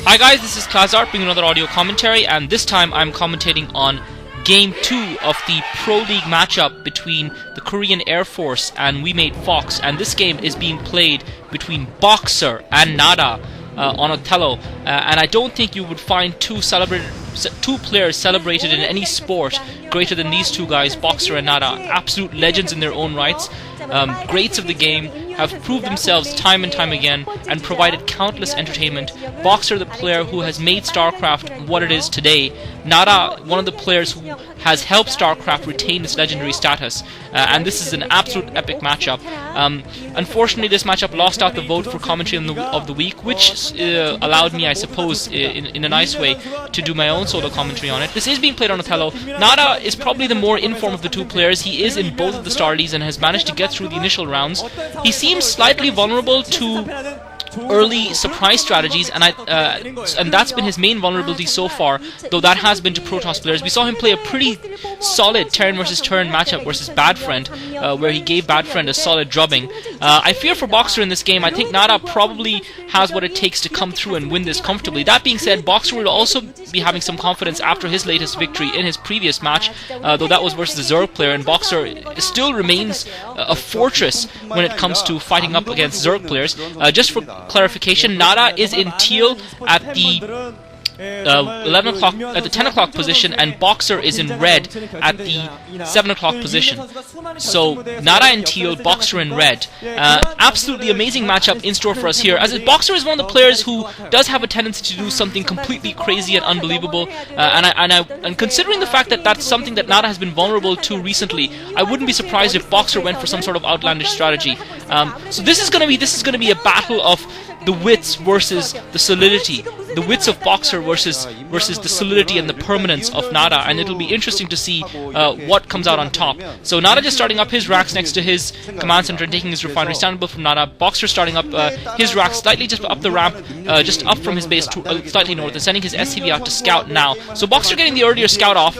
Hi guys, this is Klazart bringing another audio commentary, and this time I'm commentating on Game 2 of the Proleague matchup between the Korean Air Force and We Made Fox, and this game is being played between Boxer and Nada on Othello, and I don't think you would find two players celebrated in any sport greater than these two guys, Boxer and Nada. Absolute legends in their own rights, greats of the game, have proved themselves time and time again and provided countless entertainment. Boxer, the player who has made StarCraft what it is today. Nada, one of the players who has helped StarCraft retain its legendary status, and this is an absolute epic matchup. Unfortunately, this matchup lost out the vote for commentary of the week, which allowed me, I suppose, in a nice way, to do my own solo commentary on it. This is being played on Othello. Nada is probably the more informed of the two players. He is in both of the Starlies and has managed to get through the initial rounds. He seems slightly vulnerable to early surprise strategies, and that's been his main vulnerability so far, though that has been to Protoss players. We saw him play a pretty solid turn versus turn matchup versus Bad Friend, where he gave Bad Friend a solid drubbing. I fear for Boxer in this game. I think Nada probably has what it takes to come through and win this comfortably. That being said, Boxer will also be having some confidence after his latest victory in his previous match, though that was versus the Zerg player, and Boxer still remains a fortress when it comes to fighting up against Zerg players. Just for clarification, Nada is in teal at the 11 o'clock, at the 10 o'clock position, and Boxer is in red at the 7 o'clock position. So Nada in teal, Boxer in red. Absolutely amazing matchup in store for us here, as Boxer is one of the players who does have a tendency to do something completely crazy and unbelievable, and considering the fact that that's something that Nada has been vulnerable to recently, I wouldn't be surprised if Boxer went for some sort of outlandish strategy. So this is going to be a battle of the wits versus the solidity, the wits of Boxer versus the solidity and the permanence of Nada, and it'll be interesting to see what comes out on top. So Nada just starting up his racks next to his command center and taking his refinery, standable from Nada. Boxer starting up his racks slightly just up the ramp, just up from his base to slightly north, and sending his SCV out to scout now. So Boxer getting the earlier scout off.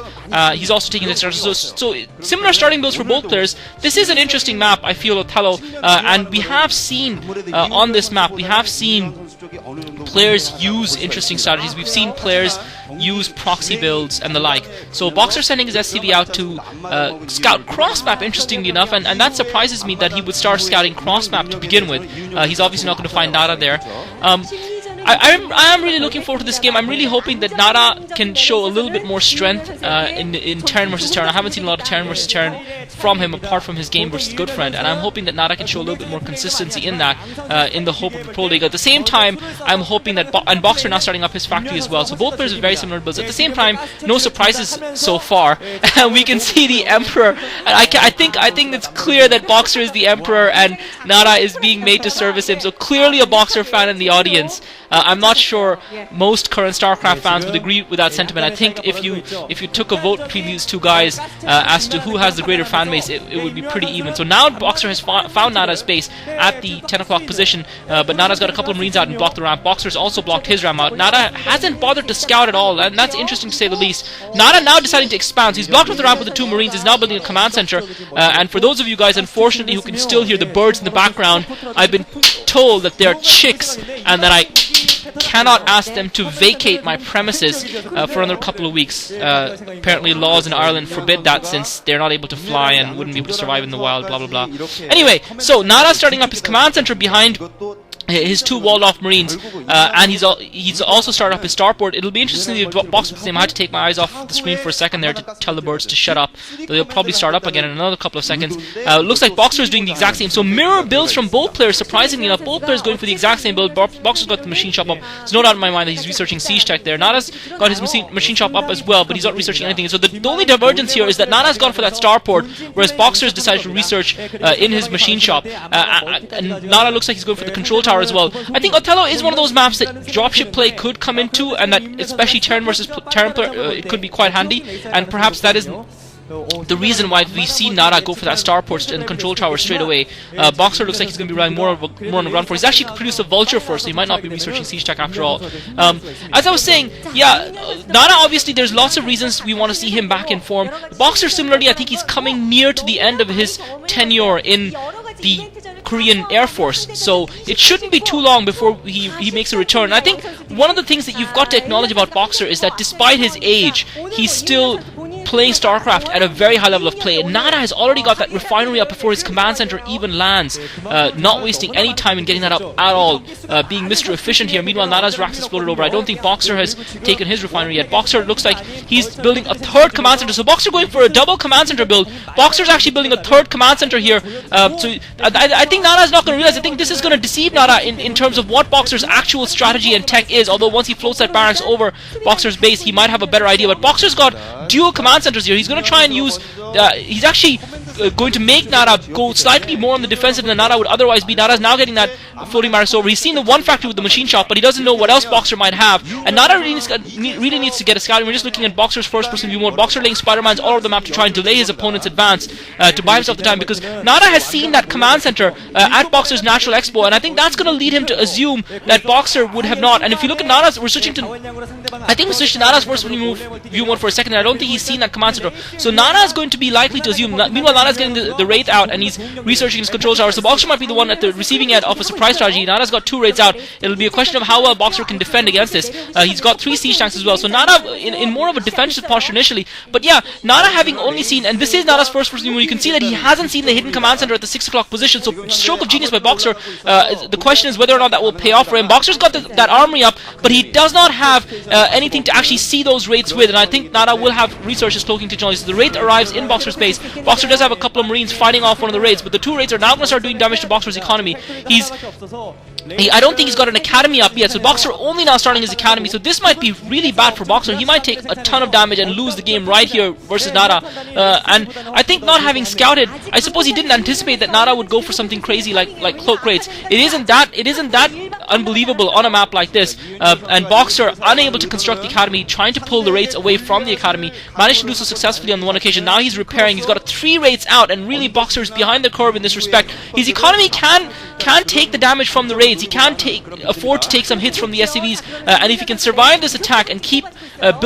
He's also taking the starter. So similar starting builds for both players. This is an interesting map, I feel, Othello, and we have seen on this map, we have seen players use interesting strategies. We've seen players use proxy builds and the like. So Boxer sending his SCV out to scout cross map, interestingly enough, and that surprises me that he would start scouting cross map to begin with. He's obviously not going to find Nada there. I am really looking forward to this game. I'm really hoping that Nada can show a little bit more strength in turn versus turn. I haven't seen a lot of turn versus turn from him apart from his game versus Good Friend, and I'm hoping that Nada can show a little bit more consistency in that, in the hope of the Pro League. At the same time, I'm hoping that and Boxer now starting up his factory as well. So both players have very similar builds. At the same time, no surprises so far. We can see the Emperor. And I think it's clear that Boxer is the Emperor and Nada is being made to service him. So clearly a Boxer fan in the audience. I'm not sure most current StarCraft fans would agree with that sentiment. I think if you took a vote between these two guys as to who has the greater fan base, it would be pretty even. So now Boxer has found Nada's base at the 10 o'clock position, but Nada's got a couple of Marines out and blocked the ramp. Boxer's also blocked his ramp out. Nada hasn't bothered to scout at all, and that's interesting to say the least. Nada now deciding to expand. So he's blocked off the ramp with the two Marines, is now building a command center, and for those of you guys, unfortunately, who can still hear the birds in the background, I've been told that they're chicks, and that I cannot ask them to vacate my premises for another couple of weeks. Apparently laws in Ireland forbid that, since they're not able to fly and wouldn't be able to survive in the wild, blah blah blah. Anyway, so Nada starting up his command center behind his two walled-off Marines, and he's also started up his starport. It'll be interesting to see if Boxer I had to take my eyes off the screen for a second there to tell the birds to shut up. They'll probably start up again in another couple of seconds. Looks like Boxer is doing the exact same. So mirror builds from both players, surprisingly enough. Both players going for the exact same build. Boxer's got the machine shop up. There's no doubt in my mind that he's researching siege tech there. Nada's got his machine shop up as well, but he's not researching anything. So the only divergence here is that Nada's gone for that starport, whereas Boxer's decided to research in his machine shop. And Nada looks like he's going for the control tower as well. I think Othello is one of those maps that dropship play could come into, and that especially turn versus turn it could be quite handy, and perhaps that is the reason why we've seen Nada go for that starport and the control tower straight away. Boxer looks like he's going to be relying more on the ground for. He's actually produced a vulture first, so he might not be researching siege tech after all. As I was saying, yeah, Nada, obviously there's lots of reasons we want to see him back in form. Boxer, similarly, I think he's coming near to the end of his tenure in the Korean Air Force, so it shouldn't be too long before he makes a return. And I think one of the things that you've got to acknowledge about Boxer is that despite his age, he's still playing StarCraft at a very high level of play. Nada has already got that refinery up before his command center even lands, not wasting any time in getting that up at all, being Mr. Efficient here. Meanwhile, Nada's racks exploded over. I don't think Boxer has taken his refinery yet. Boxer looks like he's building a third command center, so Boxer going for a double command center build. Boxer's actually building a third command center here, so I think Nada's not going to realize. I think this is going to deceive Nada in terms of what Boxer's actual strategy and tech is, although once he floats that barracks over Boxer's base, he might have a better idea. But Boxer's got dual command centers here. He's going to try and use he's actually going to make Nada go slightly more on the defensive than Nada would otherwise be. Nada's now getting that floating barracks over. He's seen the one factory with the machine shop, but he doesn't know what else Boxer might have, and Nada really needs to get a scouting. We're just looking at Boxer's first person view mode. Boxer laying Spider-Mans all over the map to try and delay his opponent's advance, to buy himself the time, because Nada has seen that command center at Boxer's natural expo, and I think that's going to lead him to assume that Boxer would have not. And if you look at Nada's, I think we switched to Nada's first view mode for a second, and I don't think he's seen that command center, so Nada is going to be likely to assume. Meanwhile, Nada's getting the Wraith out, and he's researching his control tower, so Boxer might be the one at the receiving end of a surprise strategy. Nada's got 2 Wraiths out. It'll be a question of how well Boxer can defend against this. He's got 3 siege tanks as well, so Nada in more of a defensive posture initially. But yeah, Nada having only seen, and this is Nada's first person view mode, you can see that he hasn't seen the hidden command center at the 6 o'clock position, so stroke of genius by Boxer. The question is whether or not that will pay off for him. Boxer's got that armory up, but he does not have anything to actually see those Wraiths with, and I think Nada will have researchers cloaking technology. So the Wraith arrives in Boxer's base. Boxer does have a couple of Marines fighting off one of the Wraiths, but the 2 Wraiths are now going to start doing damage to Boxer's economy. I don't think he's got an academy up yet, so Boxer only now starting his academy, so this might be really bad for Boxer. He might take a ton of damage and lose the game right here versus Nada. And I think not having scouted, I suppose he didn't anticipate that Nada would go for something crazy like cloak raids. It isn't that unbelievable on a map like this. And Boxer, unable to construct the academy, trying to pull the Wraiths away from the academy, managed to do so successfully on the one occasion. Now he's repairing. He's got 3 Wraiths out, and really Boxer's behind the curve in this respect. His economy can take the damage from the raids. He can afford to take some hits from the SCVs, and if he can survive this attack and keep